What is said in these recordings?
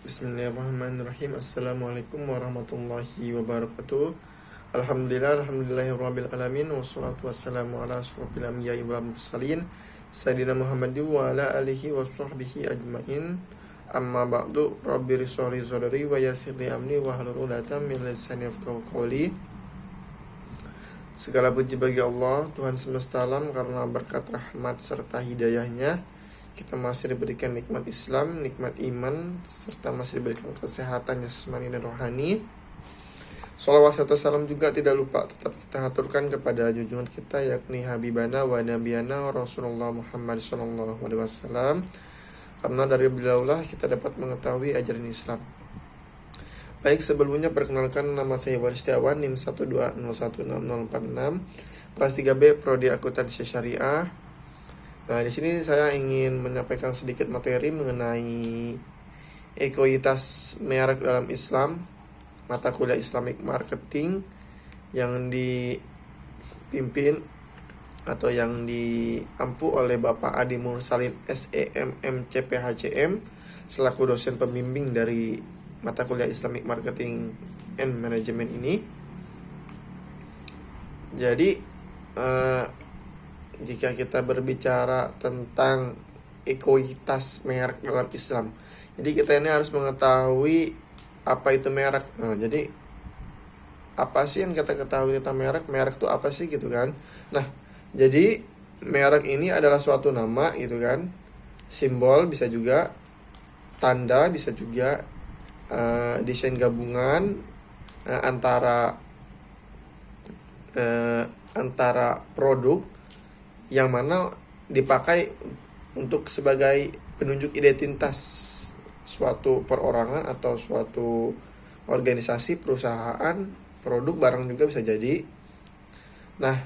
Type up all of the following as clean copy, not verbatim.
Bismillahirrahmanirrahim. Assalamualaikum warahmatullahi wabarakatuh. Alhamdulillahirabbil alamin wassalatu wassalamu ala asyrofil anbiya'i wal mursalin sayyidina Muhammadin wa ala alihi washabbihi ajmain. Amma ba'du, rabbi shrah li sadri wa yassir li amri wahlul 'uqdatam min lisani yafqahu qawli. Segala puji bagi Allah, Tuhan semesta alam, karena berkat rahmat serta hidayahnya kita masih diberikan nikmat Islam, nikmat iman, serta masih diberikan kesehatan jasmani dan rohani. Shalawat serta salam juga tidak lupa tetap kita aturkan kepada junjungan kita, yakni Habibana wa Nabiyana Rasulullah Muhammad SAW, karena dari beliaulah kita dapat mengetahui ajaran Islam. Baik, sebelumnya perkenalkan, nama saya Iwan Setiawan, NIM 120160046, kelas 3B, Prodi Akuntansi Syariah. Nah, di sini saya ingin menyampaikan sedikit materi mengenai ekuitas merek dalam Islam, mata kuliah Islamic Marketing yang dipimpin atau yang diampu oleh Bapak Adi Mursalin SEMM CPHCM selaku dosen pembimbing dari mata kuliah Islamic Marketing and Management ini. Jadi jika kita berbicara tentang ekuitas merek dalam Islam, jadi kita ini harus mengetahui apa itu merek. Nah, jadi apa sih yang kita ketahui tentang merek? Merek itu apa sih gitu kan? Nah, jadi merek ini adalah suatu nama gitu kan, simbol bisa juga, tanda bisa juga, desain gabungan antara produk yang mana dipakai untuk sebagai penunjuk identitas suatu perorangan atau suatu organisasi, perusahaan, produk, barang juga bisa jadi. Nah,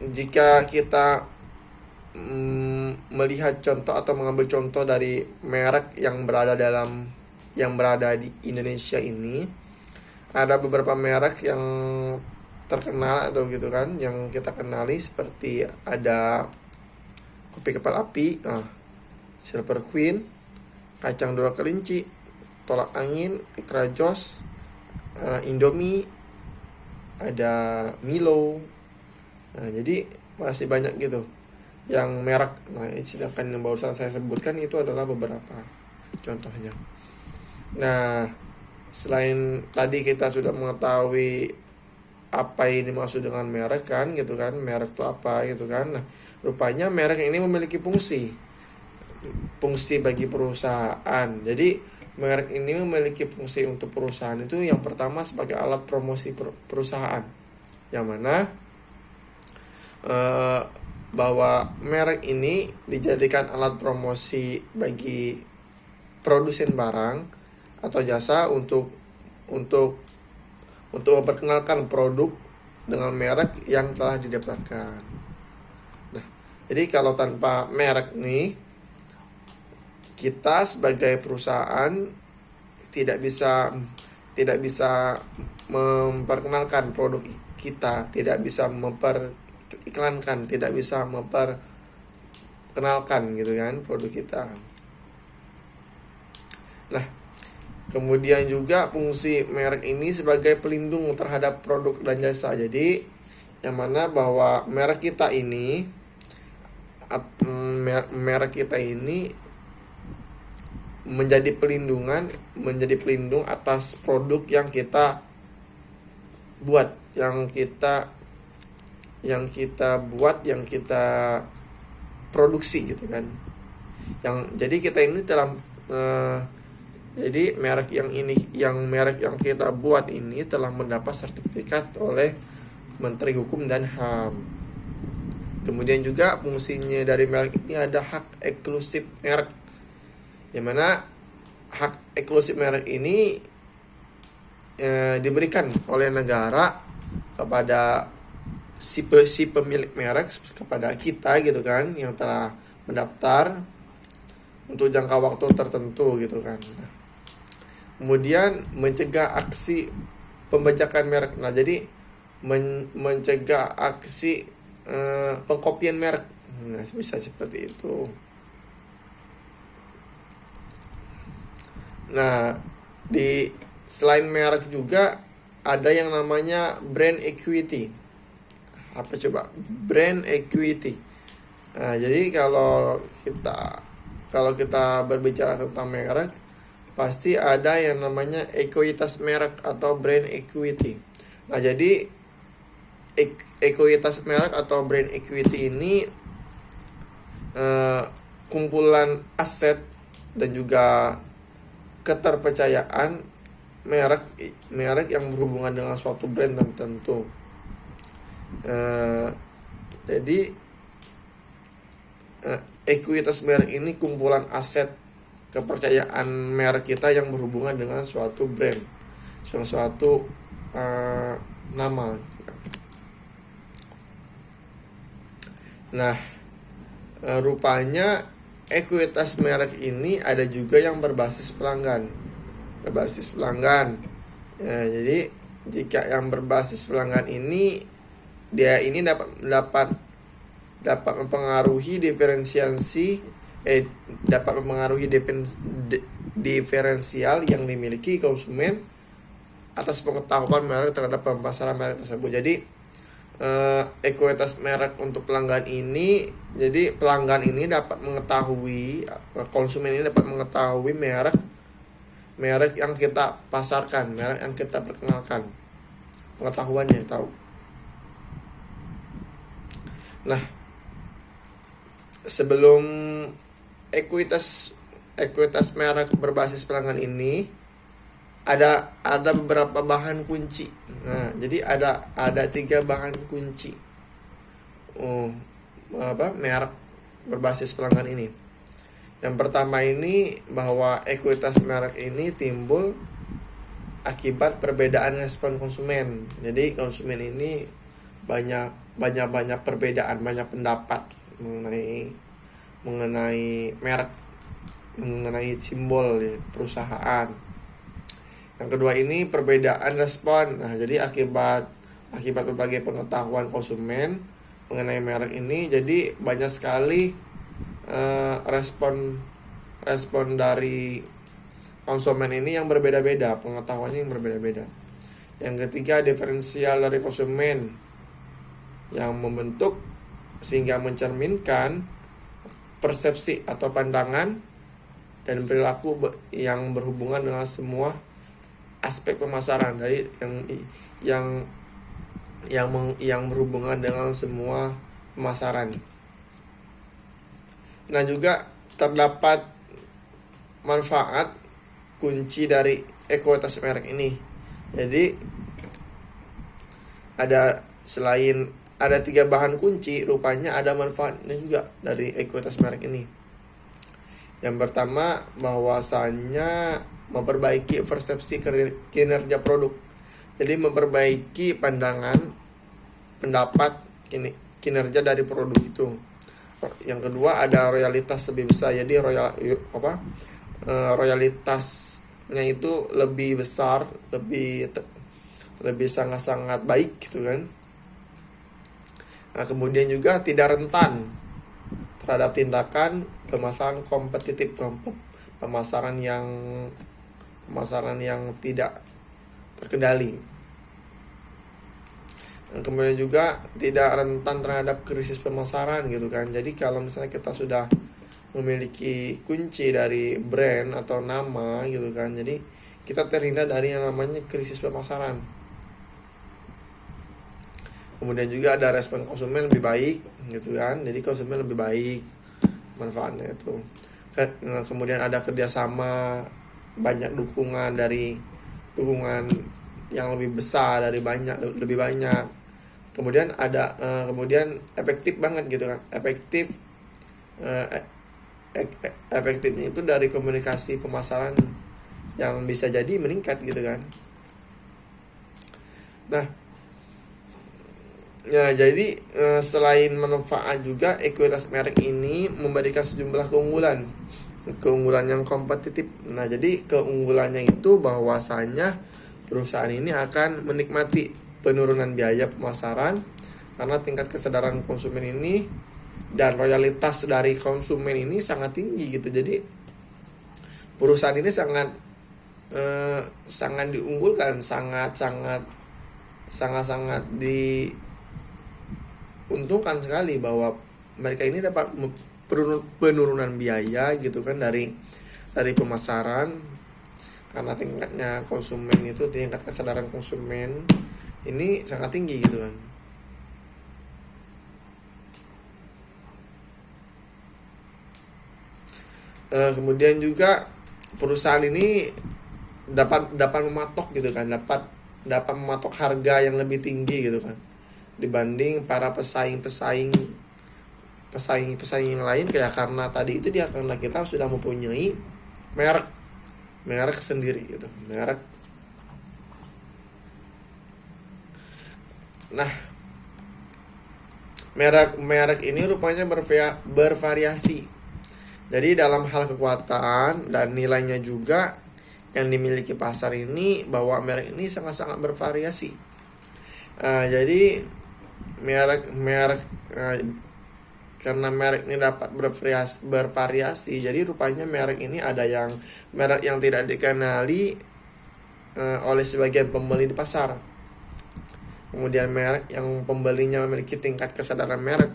jika kita melihat contoh atau mengambil contoh dari merek yang berada di Indonesia ini, ada beberapa merek yang terkenal atau gitu kan, yang kita kenali, seperti ada kopi kepal api, Silver Queen, kacang dua kelinci, tolak angin, Ikra Jos, Indomie, ada Milo. Nah, jadi masih banyak gitu yang merek. Nah, sedangkan yang barusan saya sebutkan itu adalah beberapa contohnya. Nah, selain tadi kita sudah mengetahui apa ini dimaksud dengan merek kan gitu kan, merek itu apa gitu kan. Nah, rupanya merek ini memiliki fungsi bagi perusahaan. Jadi merek ini memiliki fungsi untuk perusahaan itu yang pertama sebagai alat promosi perusahaan, yang mana bahwa merek ini dijadikan alat promosi bagi produsen barang atau jasa untuk memperkenalkan produk dengan merek yang telah didaftarkan. Nah, jadi kalau tanpa merek nih, kita sebagai perusahaan tidak bisa memperkenalkan produk kita, tidak bisa memperiklankan, tidak bisa memperkenalkan gitu kan produk kita. Nah, kemudian juga fungsi merek ini sebagai pelindung terhadap produk dan jasa. Jadi yang mana bahwa merek kita ini menjadi pelindung atas produk yang kita buat, yang kita produksi gitu kan. Jadi kita ini jadi merek yang kita buat ini telah mendapat sertifikat oleh Menteri Hukum dan HAM. Kemudian juga fungsinya dari merek ini ada hak eksklusif merek, yang mana hak eksklusif merek ini diberikan oleh negara kepada si pemilik merek, kepada kita gitu kan, yang telah mendaftar untuk jangka waktu tertentu gitu kan. Nah, kemudian mencegah aksi pembajakan merek. Nah, jadi mencegah aksi pengkopian merek. Nah, bisa seperti itu. Nah, di selain merek juga ada yang namanya brand equity. Apa coba? Brand equity. Nah, jadi kalau kita berbicara tentang merek, pasti ada yang namanya ekuitas merek atau brand equity. Nah, jadi ekuitas merek atau brand equity ini kumpulan aset dan juga keterpercayaan merek yang berhubungan dengan suatu brand tertentu. Jadi ekuitas merek ini kumpulan aset kepercayaan merek kita yang berhubungan dengan suatu brand, suatu nama. Nah, rupanya ekuitas merek ini ada juga yang berbasis pelanggan. Ya, jadi jika yang berbasis pelanggan ini, dia ini dapat mempengaruhi diferensial yang dimiliki konsumen atas pengetahuan merek terhadap pemasaran merek tersebut. Jadi ekuitas merek untuk pelanggan ini, jadi pelanggan ini dapat mengetahui, konsumen ini dapat mengetahui merek yang kita pasarkan, merek yang kita perkenalkan, pengetahuannya tahu. Nah, sebelum ekuitas merek berbasis pelanggan ini ada beberapa bahan kunci. Nah, jadi ada 3 bahan kunci merek berbasis pelanggan ini. Yang pertama ini bahwa ekuitas merek ini timbul akibat perbedaan respon konsumen. Jadi konsumen ini banyak perbedaan, banyak pendapat mengenai merek, mengenai simbol perusahaan. Yang kedua ini perbedaan respon. Nah, jadi akibat berbagai pengetahuan konsumen mengenai merek ini, jadi banyak sekali respon dari konsumen ini yang berbeda-beda, pengetahuannya yang berbeda-beda. Yang ketiga, diferensial dari konsumen yang membentuk sehingga mencerminkan persepsi atau pandangan dan perilaku yang berhubungan dengan semua aspek pemasaran, dari yang berhubungan dengan semua pemasaran. Nah, juga terdapat manfaat kunci dari ekuitas merek ini. Jadi ada 3 bahan kunci, rupanya ada manfaatnya juga dari ekuitas merek ini. Yang pertama, bahwasannya memperbaiki persepsi kinerja produk. Jadi memperbaiki pandangan, pendapat kinerja dari produk itu. Yang kedua, ada royalitas lebih besar. Jadi royalitasnya itu lebih besar, lebih sangat-sangat baik gitu kan. Nah, kemudian juga tidak rentan terhadap tindakan pemasaran kompetitif, pemasaran yang tidak terkendali. Dan kemudian juga tidak rentan terhadap krisis pemasaran gitu kan. Jadi kalau misalnya kita sudah memiliki kunci dari brand atau nama gitu kan, jadi kita terhindar dari yang namanya krisis pemasaran. Kemudian juga ada respon konsumen lebih baik gitu kan. Jadi konsumen lebih baik manfaatnya itu. Kemudian ada kerjasama, banyak dukungan yang lebih besar, lebih banyak. Kemudian kemudian efektif banget gitu kan. Efektifnya itu dari komunikasi pemasaran yang bisa jadi meningkat gitu kan. Nah, ya, jadi selain manfaat juga ekuitas merek ini memberikan sejumlah keunggulan yang kompetitif. Nah, jadi keunggulannya itu bahwasanya perusahaan ini akan menikmati penurunan biaya pemasaran karena tingkat kesadaran konsumen ini dan royalitas dari konsumen ini sangat tinggi gitu. Jadi perusahaan ini sangat sangat diunggulkan, sangat diuntungkan sekali bahwa mereka ini dapat penurunan biaya gitu kan dari pemasaran, karena tingkat kesadaran konsumen ini sangat tinggi gitu kan. Kemudian juga perusahaan ini dapat mematok gitu kan, dapat mematok harga yang lebih tinggi gitu kan dibanding para pesaing yang lain, kayak karena tadi itu karena kita sudah mempunyai merek sendiri gitu, merek. Nah, merek ini rupanya bervariasi. Jadi dalam hal kekuatan dan nilainya juga yang dimiliki pasar ini, bahwa merek ini sangat-sangat bervariasi. Jadi merek karena merek ini dapat bervariasi, jadi rupanya merek ini ada merek yang tidak dikenali oleh sebagian pembeli di pasar. Kemudian merek yang pembelinya memiliki tingkat kesadaran merek.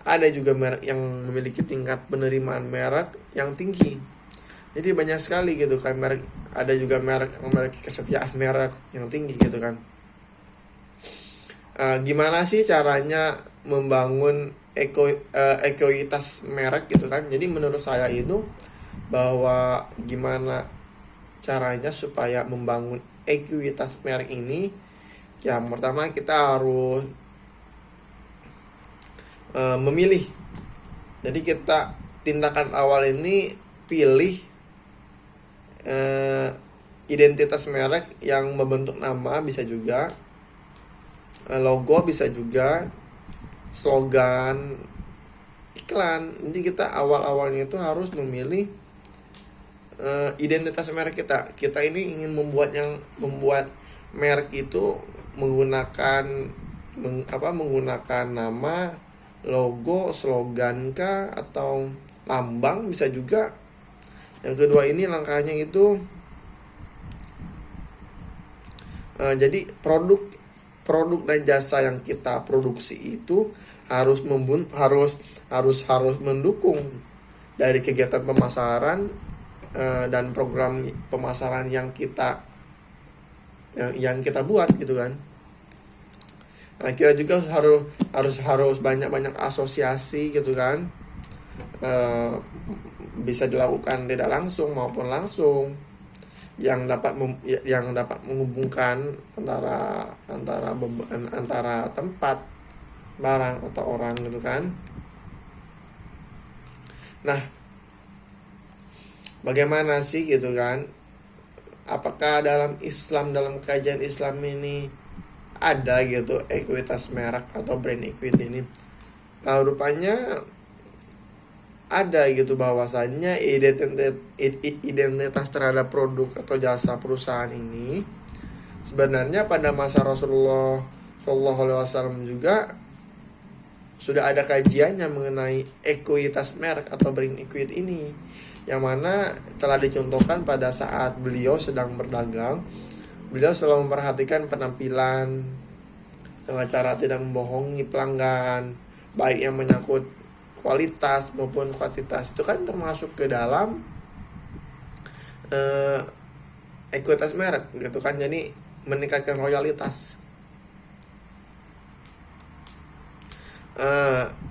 Ada juga merek yang memiliki tingkat penerimaan merek yang tinggi. Jadi banyak sekali gitu kan merek. Ada juga merek yang memiliki kesetiaan merek yang tinggi gitu kan. Gimana sih caranya membangun ekuitas merek gitu kan? Jadi menurut saya itu bahwa gimana caranya supaya membangun ekuitas merek ini. Yang pertama kita harus memilih. Jadi kita tindakan awal ini pilih identitas merek yang membentuk nama, bisa juga logo, bisa juga slogan, iklan. Jadi kita awalnya itu harus memilih identitas merek kita. Kita ini ingin membuat merek itu menggunakan nama, logo, slogan kah, atau lambang, bisa juga. Yang kedua ini langkahnya itu jadi produk dan jasa yang kita produksi itu harus mendukung dari kegiatan pemasaran dan program pemasaran yang kita buat gitu kan. Nah, kita juga harus banyak asosiasi gitu kan. Bisa dilakukan tidak langsung maupun langsung, yang dapat menghubungkan antara tempat, barang atau orang gitu kan. Nah, bagaimana sih gitu kan? Apakah dalam kajian Islam ini ada gitu ekuitas merek atau brand equity ini? Nah, rupanya ada gitu, bahwasannya identitas terhadap produk atau jasa perusahaan ini sebenarnya pada masa Rasulullah SAW juga sudah ada kajiannya mengenai ekuitas merek atau brand equity ini, yang mana telah dicontohkan pada saat beliau sedang berdagang. Beliau selalu memperhatikan penampilan dengan cara tidak membohongi pelanggan, baik yang menyangkut kualitas maupun kuantitas. Itu kan termasuk ke dalam ekuitas merek gitu kan. Jadi meningkatkan loyalitas.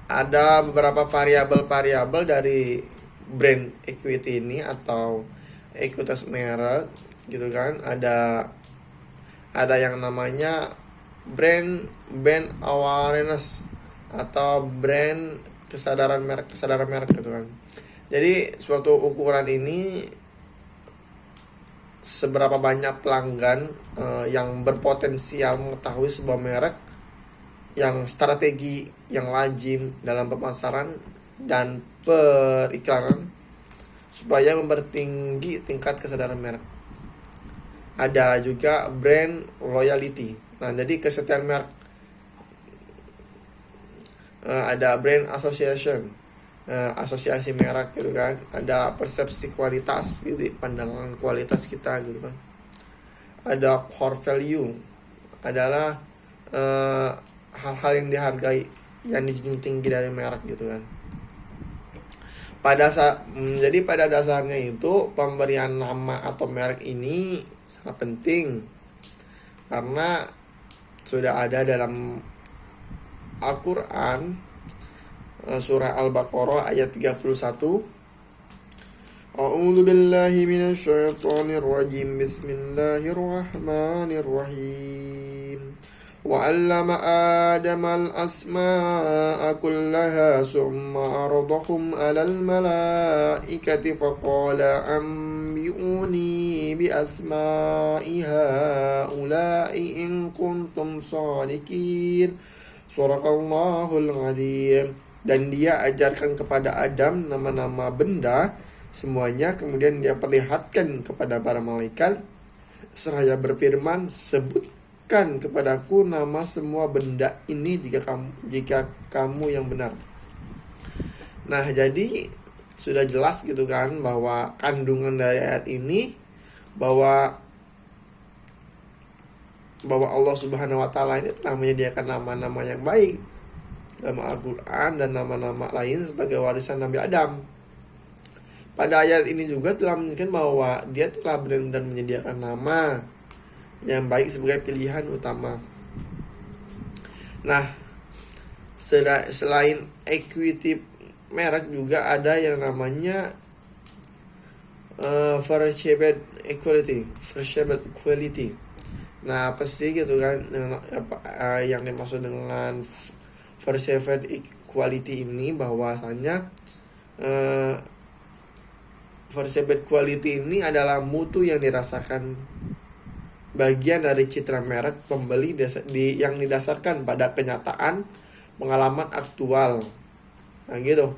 Ada beberapa variabel dari brand equity ini atau ekuitas merek gitu kan. Ada yang namanya brand awareness atau brand kesadaran merek gitu kan. Jadi suatu ukuran ini seberapa banyak pelanggan yang berpotensial mengetahui sebuah merek yang strategi yang lazim dalam pemasaran dan periklanan supaya mempertinggi tingkat kesadaran merek. Ada juga brand loyalty. Nah, jadi kesetiaan merek. Ada brand association. asosiasi merek gitu kan, ada persepsi kualitas gitu, pandangan kualitas kita gitu kan, ada core value adalah hal-hal yang dihargai, yang dijunjung tinggi dari merek gitu kan. Jadi pada dasarnya itu pemberian nama atau merek ini sangat penting karena sudah ada dalam Al-Quran, surah Al-Baqarah ayat 31. A'udzu billahi minasyaitonir rajim. Bismillahirrahmanirrahim. Wa 'allama Adama al-asma'a kullaha summa 'aradahum 'alal malaikati faqala anbi'uni bi asma'i haula'i in kuntum shadiqin. Surahallahul Azim. Dan dia ajarkan kepada Adam nama-nama benda semuanya, kemudian dia perlihatkan kepada para malaikat seraya berfirman, sebutkan kepadaku nama semua benda ini jika kamu yang benar. Nah, jadi sudah jelas gitu kan bahwa kandungan dari ayat ini bahwa Allah Subhanahu wa taala ini telah menyediakan nama-nama yang baik dalam Al-Quran dan nama-nama lain sebagai warisan Nabi Adam. Pada ayat ini juga telah menunjukkan bahwa dia telah benar-benar menyediakan nama yang baik sebagai pilihan utama. Nah, selain equity merek juga ada yang namanya perceived equality. Nah, apa sih gitu kan yang dimaksud dengan perceived equality ini? Bahwasanya perceived equality ini adalah mutu yang dirasakan bagian dari citra merek pembeli yang didasarkan pada kenyataan pengalaman aktual. Nah, gitu.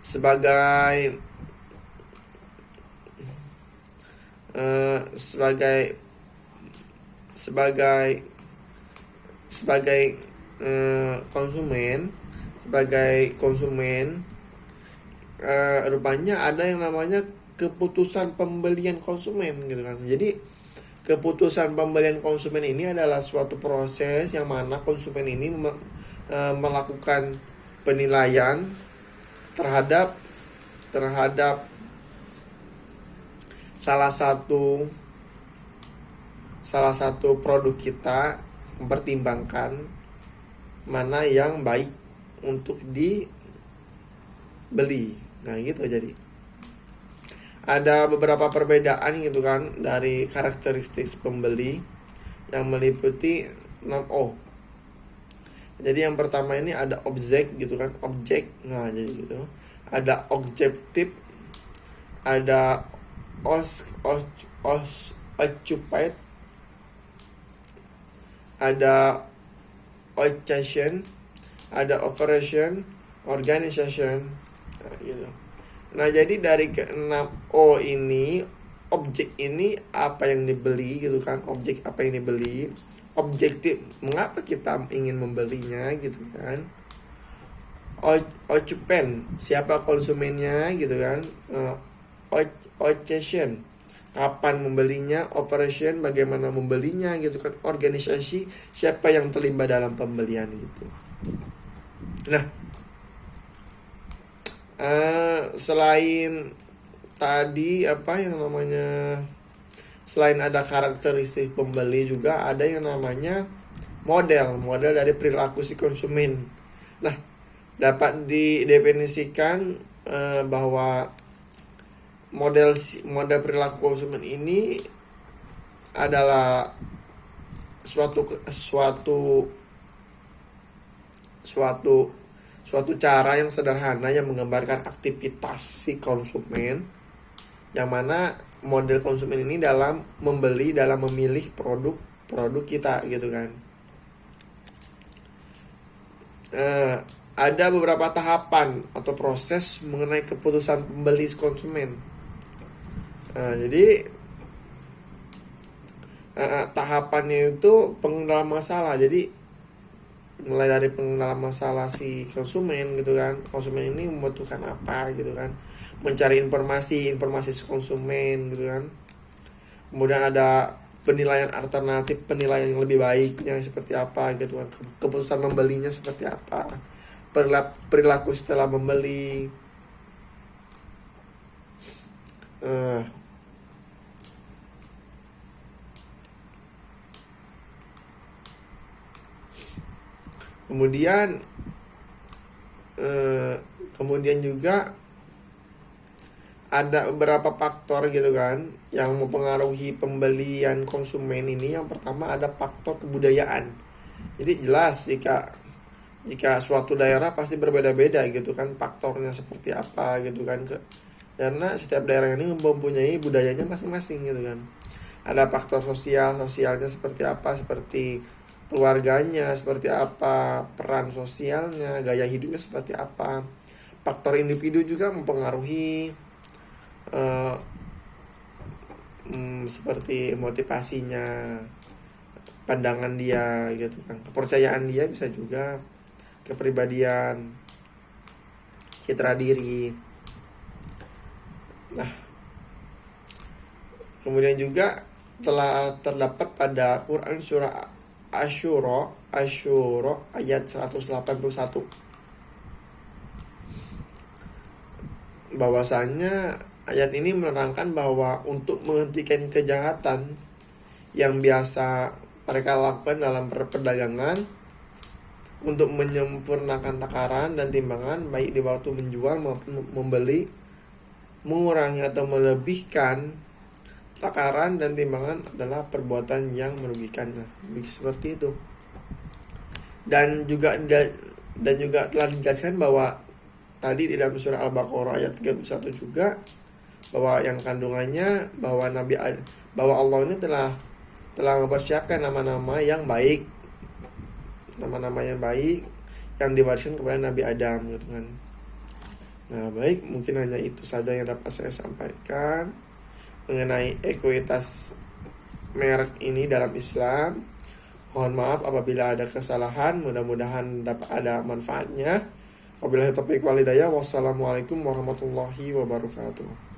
Sebagai konsumen rupanya ada yang namanya keputusan pembelian konsumen gitu kan. Jadi keputusan pembelian konsumen ini adalah suatu proses yang mana konsumen ini melakukan penilaian terhadap salah satu produk kita, mempertimbangkan mana yang baik untuk dibeli. Nah, gitu. Jadi ada beberapa perbedaan gitu kan dari karakteristik pembeli yang meliputi 6O. Jadi yang pertama ini ada objek gitu kan, objek. Nah, jadi gitu. Ada objektif, ada occupied, ada occasion, ada operation, organization. Nah, gitu. Nah, jadi dari ke-6O ini, objek ini apa yang dibeli gitu kan, objek apa yang dibeli, objektif mengapa kita ingin membelinya gitu kan, occupant siapa konsumennya gitu kan, occasion kapan membelinya, operation bagaimana membelinya gitu kan, organisasi siapa yang terlibat dalam pembelian gitu. Nah, selain tadi selain ada karakteristik pembeli juga ada yang namanya model dari perilaku si konsumen. Nah, dapat didefinisikan bahwa model perilaku konsumen ini adalah suatu cara yang sederhana yang menggambarkan aktivitas si konsumen, yang mana model konsumen ini dalam memilih produk kita gitu kan. Ada beberapa tahapan atau proses mengenai keputusan pembeli konsumen. Jadi tahapannya itu pengendalian masalah. Jadi mulai dari pengenalan masalah si konsumen gitu kan, konsumen ini membutuhkan apa gitu kan, mencari informasi si konsumen gitu kan. Kemudian ada penilaian alternatif, penilaian yang lebih baiknya seperti apa gitu kan, keputusan membelinya seperti apa, perilaku setelah membeli. Kemudian juga ada beberapa faktor gitu kan yang mempengaruhi pembelian konsumen ini. Yang pertama ada faktor kebudayaan. Jadi jelas jika suatu daerah pasti berbeda-beda gitu kan, faktornya seperti apa gitu kan, karena setiap daerah ini mempunyai budayanya masing-masing gitu kan. Ada faktor sosialnya seperti apa, seperti keluarganya seperti apa, peran sosialnya, gaya hidupnya seperti apa. Faktor individu juga mempengaruhi seperti motivasinya, pandangan dia gitu kan, kepercayaan dia, bisa juga kepribadian, citra diri. Nah, kemudian juga telah terdapat pada Quran surah Asyura ayat 181 bahwasanya ayat ini menerangkan bahwa untuk menghentikan kejahatan yang biasa mereka lakukan dalam perdagangan, untuk menyempurnakan takaran dan timbangan baik di waktu menjual maupun membeli, mengurangi atau melebihkan takaran dan timbangan adalah perbuatan yang merugikan. Seperti itu. Dan juga telah dijelaskan bahwa tadi di dalam surah Al-Baqarah ayat 31 juga, bahwa yang kandungannya bahwa Allah ini telah mempersiapkan nama-nama yang baik, yang diwariskan kepada Nabi Adam gitu kan. Nah, baik, mungkin hanya itu saja yang dapat saya sampaikan mengenai ekuitas merek ini dalam Islam. Mohon maaf apabila ada kesalahan, mudah-mudahan dapat ada manfaatnya. Wabillahi taufiq wal hidayah. Wassalamualaikum warahmatullahi wabarakatuh.